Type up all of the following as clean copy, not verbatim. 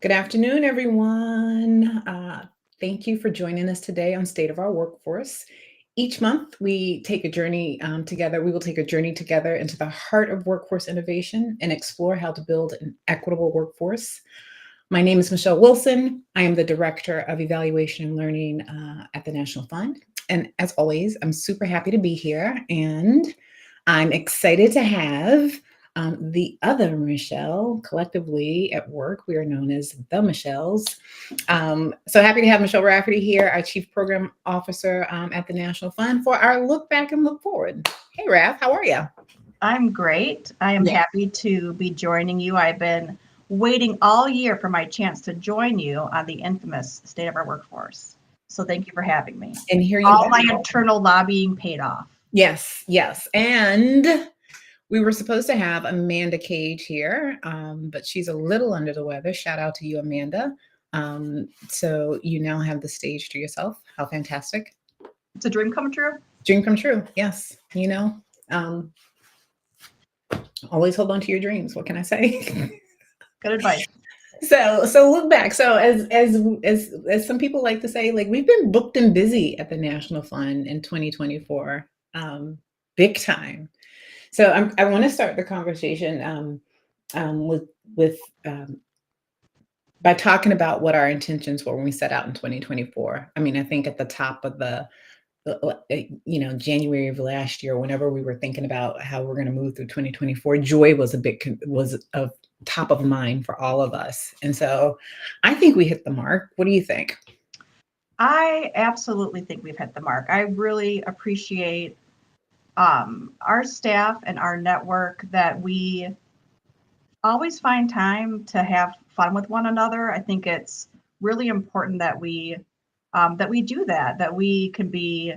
Good afternoon, everyone. Thank you for joining us today on State of Our Workforce. Each month, we take a journey together. We will take a journey together into the heart of workforce innovation and explore how to build an equitable workforce. My name is Michelle Wilson. I am the Director of Evaluation and Learning at the National Fund. And as always, I'm super happy to be here. And I'm excited to have the other Michelle. Collectively at work, we are known as the Michelles. So happy to have Michelle Rafferty here, our Chief Program Officer at the National Fund, for our look back and look forward. Hey, Raf, how are you? I'm great. I am happy to be joining you. I've been waiting all year for my chance to join you on the infamous State of Our Workforce. So thank you for having me. And here you All are. my internal lobbying paid off. Yes, yes. And we were supposed to have Amanda Cage here, but she's a little under the weather. Shout out to you, Amanda. So you now have the stage to yourself. How fantastic. It's a dream come true. Dream come true. Yes. Always hold on to your dreams. What can I say? Good advice. So look back. So as some people like to say, like we've been booked and busy at the National Fund in 2024, big time. So I want to start the conversation with by talking about what our intentions were when we set out in 2024. I mean, I think at the top of January of last year, whenever we were thinking about how we're going to move through 2024, joy was a top of mind for all of us. And so I think we hit the mark. What do you think? I absolutely think we've hit the mark. I really appreciate our staff and our network that we always find time to have fun with one another. I think it's really important that we do that we can be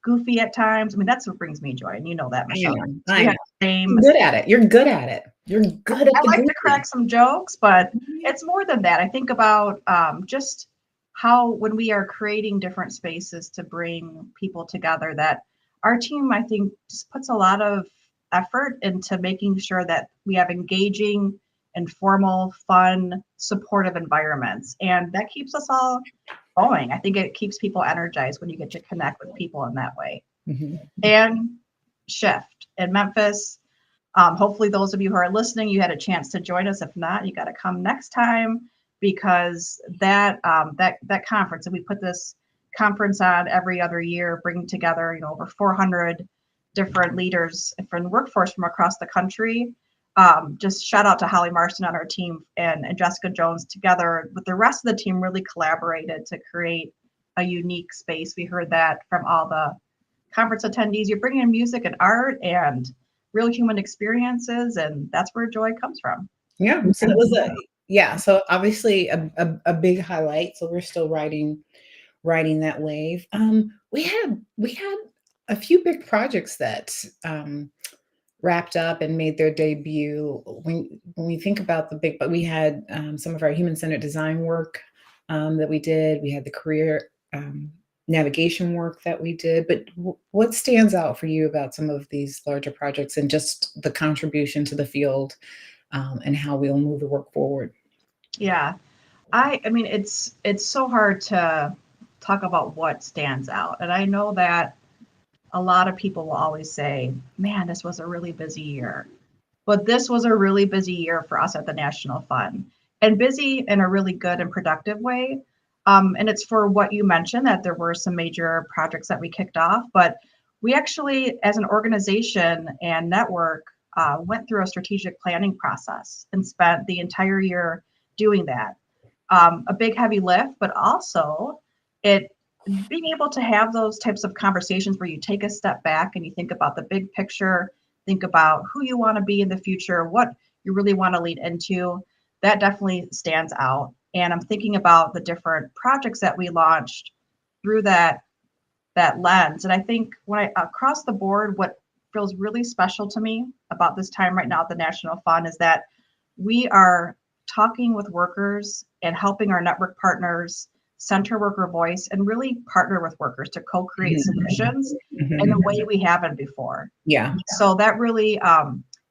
goofy at times. I mean, that's what brings me joy, and you know that, Michelle. I know. You're good at it. You're good at it. You're good at I like to crack some jokes, but it's more than that. I think about just how when we are creating different spaces to bring people together, that our team, I think, just puts a lot of effort into making sure that we have engaging, informal, fun, supportive environments. And that keeps us all going. I think it keeps people energized when you get to connect with people in that way. Mm-hmm. And Shift in Memphis. Hopefully those of you who are listening, you had a chance to join us. If not, you got to come next time, because that conference, and we put this conference on every other year, bringing together, over 400 different leaders from the workforce from across the country. Just shout out to Holly Marston on our team and Jessica Jones, together with the rest of the team, really collaborated to create a unique space. We heard that from all the conference attendees. You're bringing in music and art and real human experiences, and that's where joy comes from. Yeah. So it was so obviously a big highlight. So we're still riding that wave. We had a few big projects that wrapped up and made their debut. When we think about the big, but we had some of our human-centered design work that we did. We had the career navigation work that we did. But what stands out for you about some of these larger projects and just the contribution to the field and how we'll move the work forward? Yeah, I mean, it's so hard to talk about what stands out. And I know that a lot of people will always say, man, this was a really busy year. But this was a really busy year for us at the National Fund, and busy in a really good and productive way. And it's for what you mentioned, that there were some major projects that we kicked off, but we actually, as an organization and network, went through a strategic planning process and spent the entire year doing that. A big heavy lift, but also it being able to have those types of conversations where you take a step back and you think about the big picture, think about who you want to be in the future, what you really want to lead into. That definitely stands out. And I'm thinking about the different projects that we launched through that lens. And I think across the board, what feels really special to me about this time right now at the National Fund is that we are talking with workers and helping our network partners center worker voice and really partner with workers to co-create solutions in the way we haven't before. Yeah. So that really,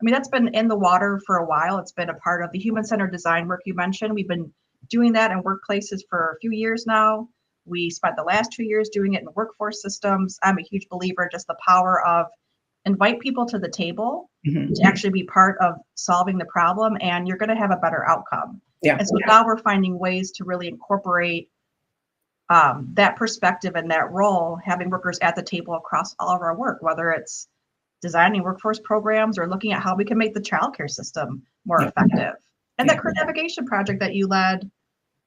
that's been in the water for a while. It's been a part of the human-centered design work you mentioned. We've been doing that in workplaces for a few years now. We spent the last 2 years doing it in workforce systems. I'm a huge believer in just the power of invite people to the table to actually be part of solving the problem, and you're going to have a better outcome. Yeah. And so now we're finding ways to really incorporate that perspective and that role, having workers at the table across all of our work, whether it's designing workforce programs or looking at how we can make the childcare system more effective. And that career navigation project that you led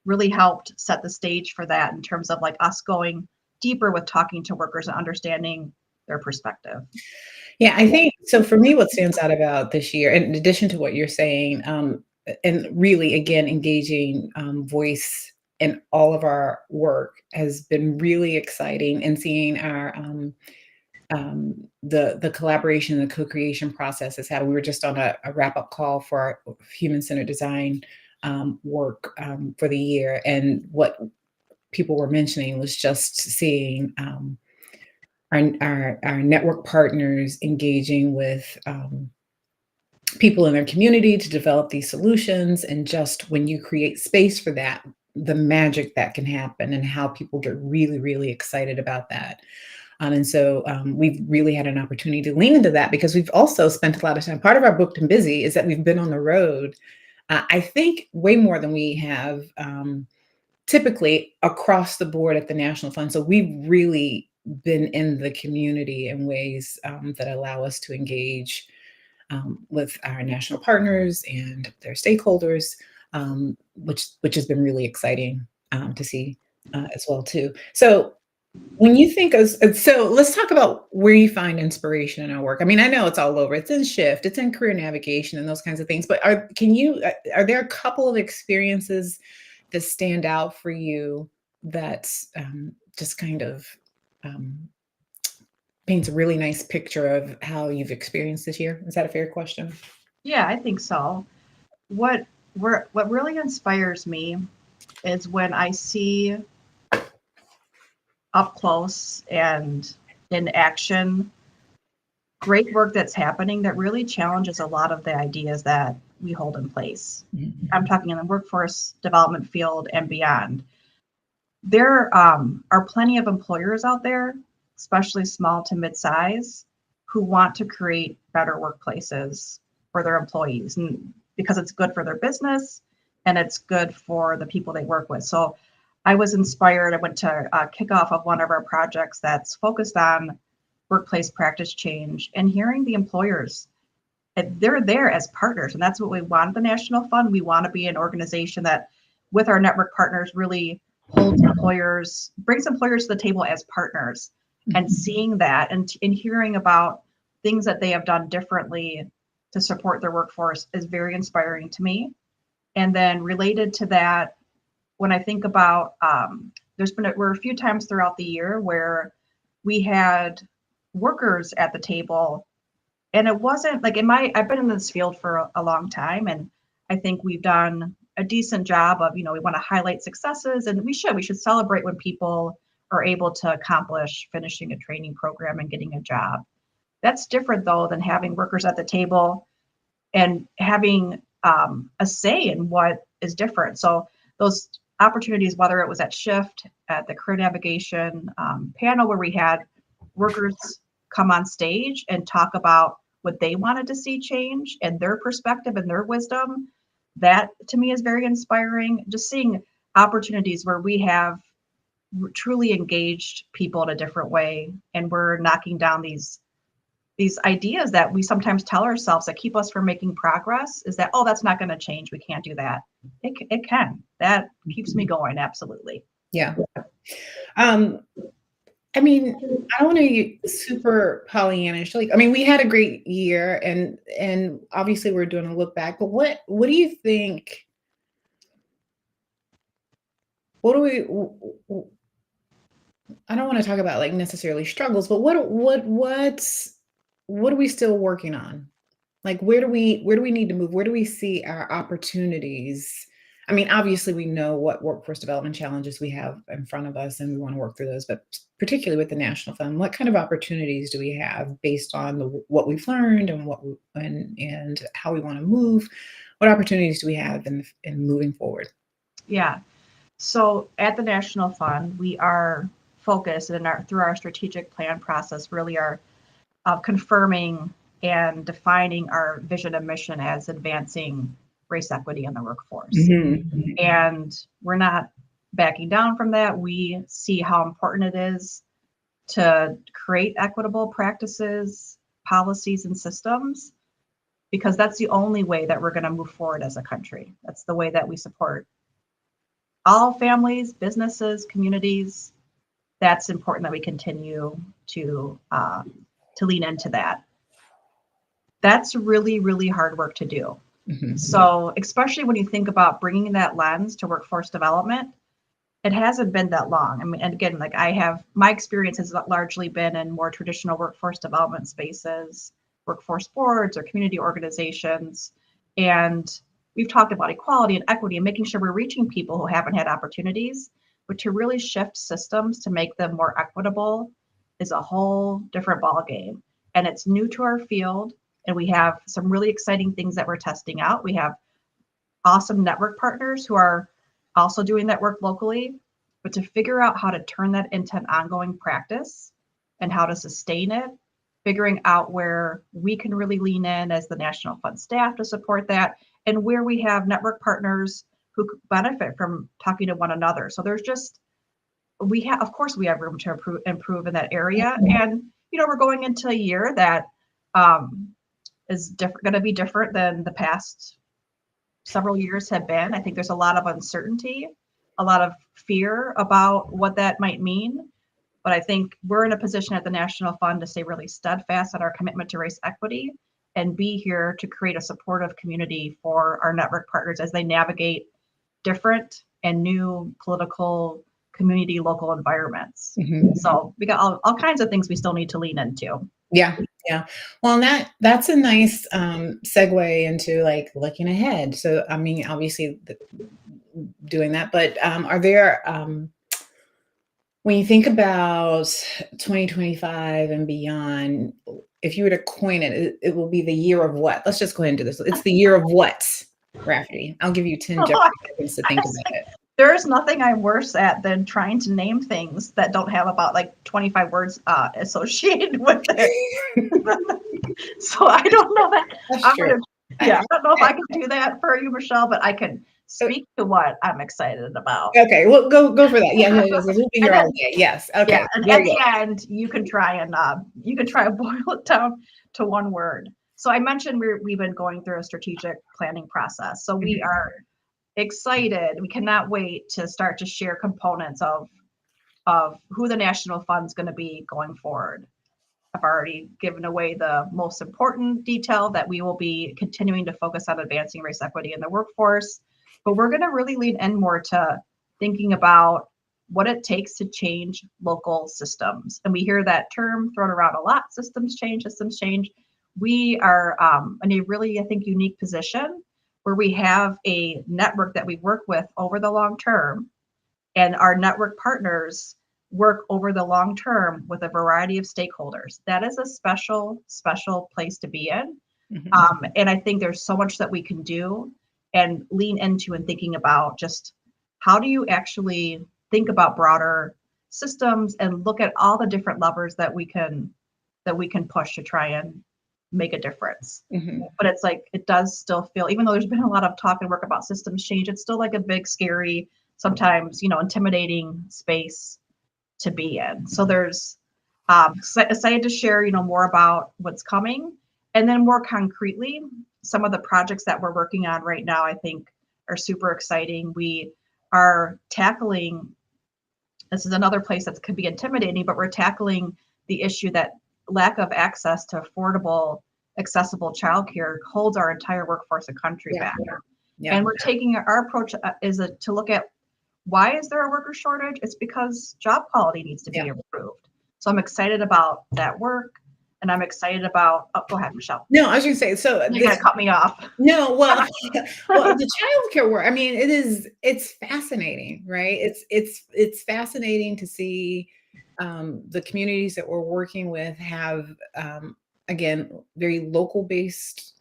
really helped set the stage for that in terms of like us going deeper with talking to workers and understanding their perspective. Yeah, I think so. For me, what stands out about this year, in addition to what you're saying, and really again engaging voice in all of our work has been really exciting, and seeing our the collaboration and the co-creation process has had. We were just on a wrap-up call for our human-centered design work for the year, and what people were mentioning was just seeing our network partners engaging with people in their community to develop these solutions. And just when you create space for that, the magic that can happen and how people get really, really excited about that. And so we've really had an opportunity to lean into that, because we've also spent a lot of time. Part of our booked and busy is that we've been on the road, I think way more than we have typically across the board at the National Fund. So we've really been in the community in ways that allow us to engage with our national partners and their stakeholders, which has been really exciting to see as well too. So when you think of, so let's talk about where you find inspiration in our work. I mean, I know it's all over. It's in Shift, it's in career navigation and those kinds of things. But are there a couple of experiences that stand out for you that just kind of um, paints a really nice picture of how you've experienced this year? Is that a fair question? Yeah, I think so. What what really inspires me is when I see up close and in action great work that's happening that really challenges a lot of the ideas that we hold in place. I'm talking in the workforce development field and beyond. There are plenty of employers out there, especially small to mid-size, who want to create better workplaces for their employees, and because it's good for their business and it's good for the people they work with. So I was inspired. I went to a kickoff of one of our projects that's focused on workplace practice change, and hearing the employers, they're there as partners. And that's what we want at the National Fund. We want to be an organization that, with our network partners, really holds employers, brings employers to the table as partners. And seeing that and hearing about things that they have done differently to support their workforce is very inspiring to me. And then related to that, when I think about, were a few times throughout the year where we had workers at the table, and it wasn't like I've been in this field for a long time, and I think we've done a decent job of, we want to highlight successes, and we should celebrate when people are able to accomplish finishing a training program and getting a job. That's different though than having workers at the table and having a say in what is different. So those opportunities, whether it was at Shift, at the career navigation panel, where we had workers come on stage and talk about what they wanted to see change and their perspective and their wisdom, that to me is very inspiring. Just seeing opportunities where we have truly engaged people in a different way, and we're knocking down these ideas that we sometimes tell ourselves that keep us from making progress, is that, oh, that's not going to change, we can't do that. It can. That keeps me going. Absolutely. Yeah. I mean, I don't want to be super Pollyannish. Like, I mean, we had a great year, and obviously we're doing a look back. But what do you think? What do we? I don't want to talk about like necessarily struggles, but what are we still working on? Like, where do we need to move? Where do we see our opportunities? I mean, obviously we know what workforce development challenges we have in front of us, and we want to work through those, but particularly with the National Fund, what kind of opportunities do we have based on what we've learned and and how we want to move? What opportunities do we have in moving forward? Yeah. So at the National Fund, we are focused in through our strategic plan process, really are confirming and defining our vision and mission as advancing race equity in the workforce. Mm-hmm. And we're not backing down from that. We see how important it is to create equitable practices, policies, and systems, because that's the only way that we're going to move forward as a country. That's the way that we support all families, businesses, communities. That's important that we continue to lean into that. That's really, really hard work to do. Mm-hmm. So, especially when you think about bringing that lens to workforce development, it hasn't been that long. I mean, and again, like my experience has largely been in more traditional workforce development spaces, workforce boards or community organizations. And we've talked about equality and equity and making sure we're reaching people who haven't had opportunities, but to really shift systems to make them more equitable is a whole different ballgame. And it's new to our field. And we have some really exciting things that we're testing out. We have awesome network partners who are also doing that work locally, but to figure out how to turn that into an ongoing practice and how to sustain it, figuring out where we can really lean in as the National Fund staff to support that, and where we have network partners who benefit from talking to one another. So there's just, of course, we have room to improve in that area. And, we're going into a year that is going to be different than the past several years have been. I think there's a lot of uncertainty, a lot of fear about what that might mean. But I think we're in a position at the National Fund to stay really steadfast on our commitment to race equity and be here to create a supportive community for our network partners as they navigate different and new political, community, local environments. Mm-hmm. So we got all kinds of things we still need to lean into. Yeah. Yeah. Well, that's a nice segue into like looking ahead. So, I mean, obviously doing that, but are there, when you think about 2025 and beyond, if you were to coin it, it will be the year of what? Let's just go ahead and do this. It's the year of what, Rafferty? I'll give you 10 seconds to think about it. There's nothing I'm worse at than trying to name things that don't have about like 25 words associated with it. So I don't know that. That's true. I don't know if I can do that for you, Michelle, but I can speak to what I'm excited about. Okay, well, go for that. Yeah, we'll be here all day. Yes. Okay. Yeah, and at the end, you can try and boil it down to one word. So I mentioned we've been going through a strategic planning process. So we are excited. We cannot wait to start to share components of who the National Fund's going to be going forward. I've already given away the most important detail that we will be continuing to focus on advancing race equity in the workforce, but we're going to really lean in more to thinking about what it takes to change local systems. And we hear that term thrown around a lot, systems change. We are in a really, I think, unique position where we have a network that we work with over the long term, and our network partners work over the long term with a variety of stakeholders. That is a special, special place to be in. Mm-hmm. And I think there's so much that we can do and lean into and thinking about just how do you actually think about broader systems and look at all the different levers that we can push to try and make a difference. Mm-hmm. But it's like, it does still feel, even though there's been a lot of talk and work about systems change, it's still like a big, scary, sometimes, intimidating space to be in. So there's excited to share, more about what's coming. And then more concretely, some of the projects that we're working on right now, I think are super exciting. We are tackling, this is another place that could be intimidating, but we're tackling the issue that lack of access to affordable, accessible childcare holds our entire workforce and country back. Yeah. And we're taking our approach to look at why is there a worker shortage? It's because job quality needs to be improved. So I'm excited about that work. And I'm excited about, go ahead, Michelle. No, I was going to say, so you're going to cut me off. No, well, the childcare work, I mean, it's fascinating, right? It's fascinating to see the communities that we're working with have, again, very local based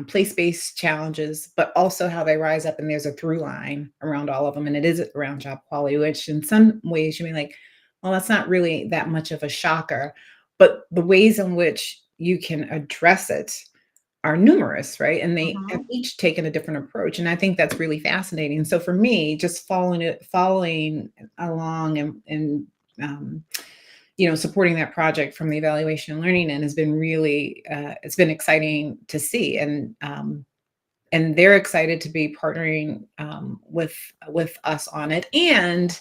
place-based challenges, but also how they rise up, and there's a through line around all of them, and it is around job quality, which in some ways you may like, well, that's not really that much of a shocker, but the ways in which you can address it are numerous, right? And they have Mhm. each taken a different approach, and I think that's really fascinating. So for me, just following along and supporting that project from the evaluation and learning end has been really, it's been exciting to see. And they're excited to be partnering with us on it. And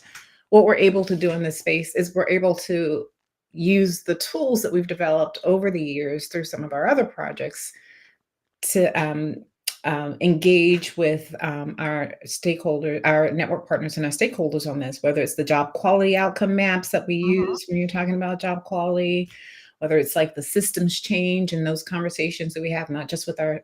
what we're able to do in this space is we're able to use the tools that we've developed over the years through some of our other projects to engage with our stakeholders, our network partners, and our stakeholders on this, whether it's the job quality outcome maps that we Mhm. use when you're talking about job quality, whether it's like the systems change and those conversations that we have, not just with our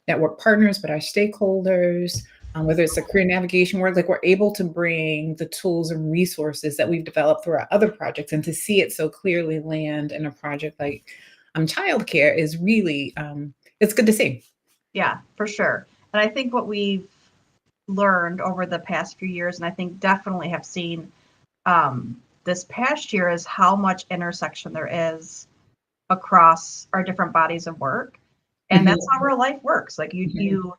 network partners, but our stakeholders, whether it's the career navigation work, like we're able to bring the tools and resources that we've developed through our other projects, and to see it so clearly land in a project like childcare is really, it's good to see. Yeah, for sure. And I think what we've learned over the past few years, and I think definitely have seen this past year, is how much intersection there is across our different bodies of work. And that's Mhm, how real life works. Like mhm,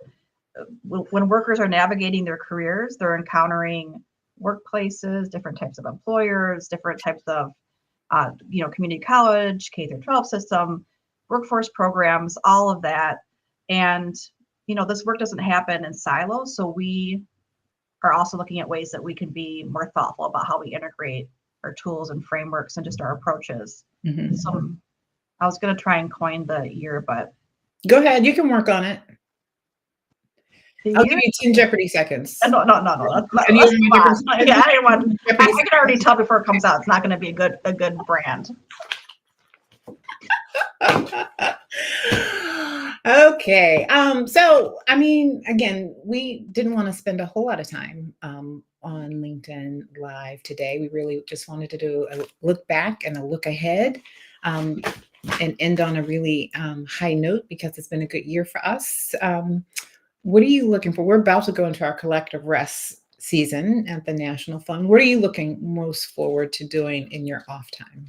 when workers are navigating their careers, they're encountering workplaces, different types of employers, different types of, community college, K through 12 system, workforce programs, all of that. And, this work doesn't happen in silos. So we are also looking at ways that we can be more thoughtful about how we integrate our tools and frameworks and just our approaches. mhm. So I was going to try and coin the year, but Go ahead, you can work on it. the I'll give year. you 10 Jeopardy seconds. No, no, no, no. And you Let's have move my different on. Yeah, I didn't want. Jeopardy I can already seconds. tell before it comes out. It's not going to be a good brand. Okay. So I mean, again, we didn't want to spend a whole lot of time on LinkedIn Live today. We really just wanted to do a look back and a look ahead, um, and end on a really high note because it's been a good year for us. What are you looking for? We're about to go into our collective rest season at the National Fund. What are you looking most forward to doing in your off time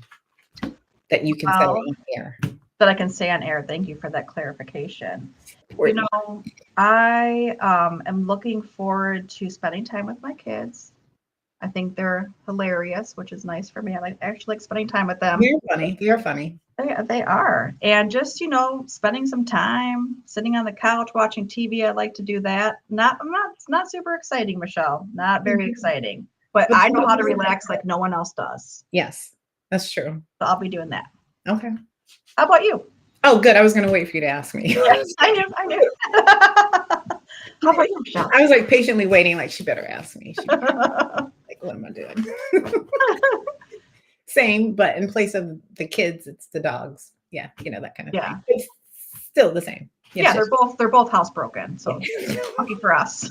that you can say Well, on air? that I can say on air. Thank you for that clarification. You Important. know, I am looking forward to spending time with my kids. I think they're hilarious, which is nice for me. I actually like spending time with them. They're funny. They're funny. They are. And just, spending some time sitting on the couch watching TV. I like to do that. It's not super exciting, Michelle. Not very Mhm. exciting. But But I know how to sometimes it's relax like like no one else does. yes, that's true. So I'll be doing that. Okay. How about you? Oh, good. I was going to wait for you to ask me. Yes, I knew. I knew. How about you, Michelle? I was like patiently waiting, like she better ask me. Like, what am I doing? Same, but in place of the kids, it's the dogs. Yeah, that kind of Yeah. thing. It's still the same. Yeah, Yes, they're both housebroken. So yes. lucky for us.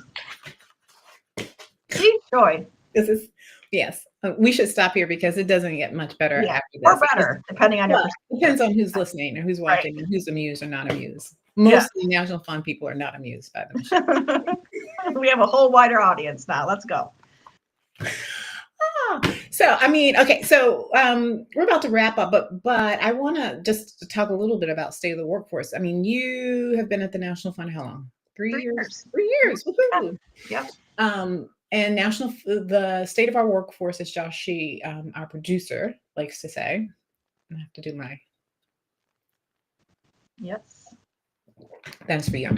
See, joy. This is yes. We should stop here because it doesn't get much better Yeah, after or this. better, depending on your Well, depends perspective. on who's listening or who's Right. watching and who's amused or not amused. Yeah. Most of the National Fund people are not amused by the machine. We have a whole wider audience now. Let's go. So I mean, okay, so we're about to wrap up, but I want to just talk a little bit about state of the workforce. I mean, you have been at the National Fund how long? 3 3 years. years. 3 years. Yeah. Woohoo. Yep. And the state of our workforce, as Josh, our producer, likes to say. I have to do my. Yes. That's for you.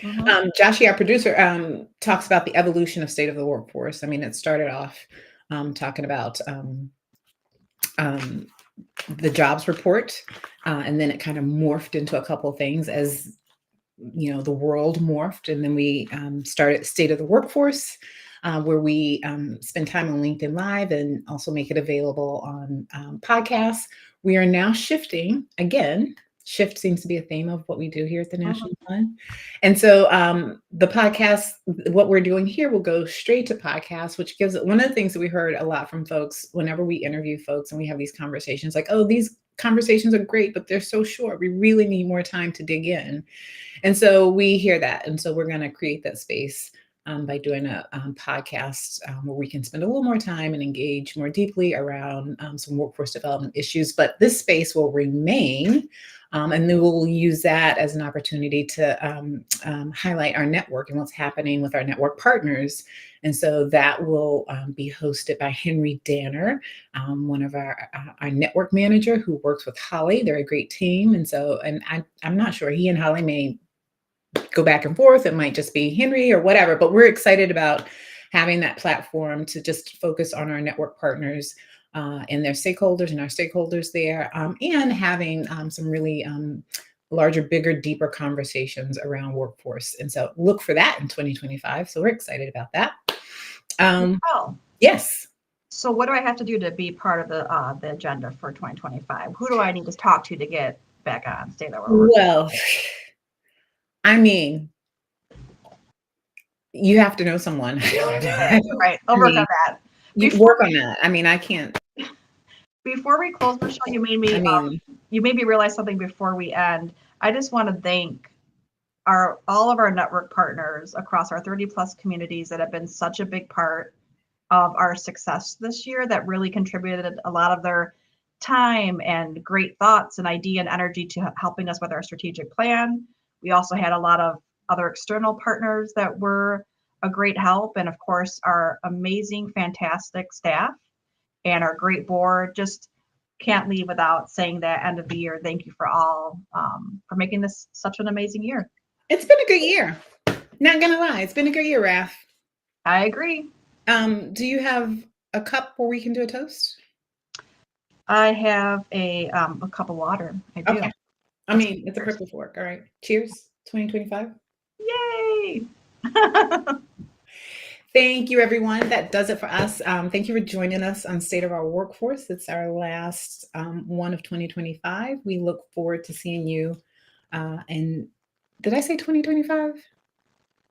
Mhm. Joshi, our producer, talks about the evolution of state of the workforce. I mean, it started off talking about um, the jobs report, and then it kind of morphed into a couple of things as the world morphed, and then we started state of the workforce, where we spend time on LinkedIn Live and also make it available on podcasts. We are now shifting again. Shift seems to be a theme of what we do here at the Mhm. National Fund. And so the podcast, what we're doing here will go straight to podcasts, which gives one of the things that we heard a lot from folks whenever we interview folks and we have these conversations like, oh, these conversations are great, but they're so short. We really need more time to dig in. And so we hear that. And so we're going to create that space by doing a podcast where we can spend a little more time and engage more deeply around some workforce development issues. But this space will remain. And then we'll use that as an opportunity to highlight our network and what's happening with our network partners. And so that will be hosted by Henry Danner, one of our network manager who works with Holly. They're a great team. And so, and I'm not sure, he and Holly may go back and forth. It might just be Henry or whatever, but we're excited about having that platform to just focus on our network partners and their stakeholders and our stakeholders there, and having some really larger, bigger, deeper conversations around workforce. And so look for that in 2025. So we're excited about that. Oh, yes. So what do I have to do to be part of the agenda for 2025? Who do I need to talk to get back on State of Our Work? Well, I mean, you have to know someone. Right. I'll work on that. You work on that. I mean, I can't. Before we close, Michelle, you made me realize something before we end. I just want to thank all of our network partners across our 30 plus communities that have been such a big part of our success this year, that really contributed a lot of their time and great thoughts and idea and energy to helping us with our strategic plan. We also had a lot of other external partners that were a great help. And of course, our amazing, fantastic staff and our great board. Just can't leave without saying that end of the year. Thank you for all for making this such an amazing year. It's been a good year. Not gonna lie, it's been a good year, Raf. I agree. Do you have a cup where we can do a toast? I have a cup of water. I do. Okay. I mean, it's a purple fork. All right. Cheers. 2025. Yay. Thank you, everyone. That does it for us. Thank you for joining us on State of Our Workforce. It's our last one of 2025. We look forward to seeing you. And did I say 2025?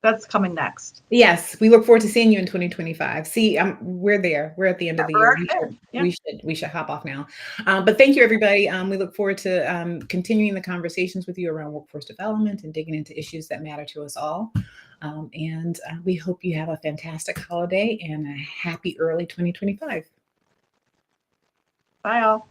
That's coming next. Yes, we look forward to seeing you in 2025. See, we're there. We're at the end of the year. We should hop off now. But thank you, everybody. We look forward to continuing the conversations with you around workforce development and digging into issues that matter to us all. And we hope you have a fantastic holiday and a happy early 2025. Bye, all.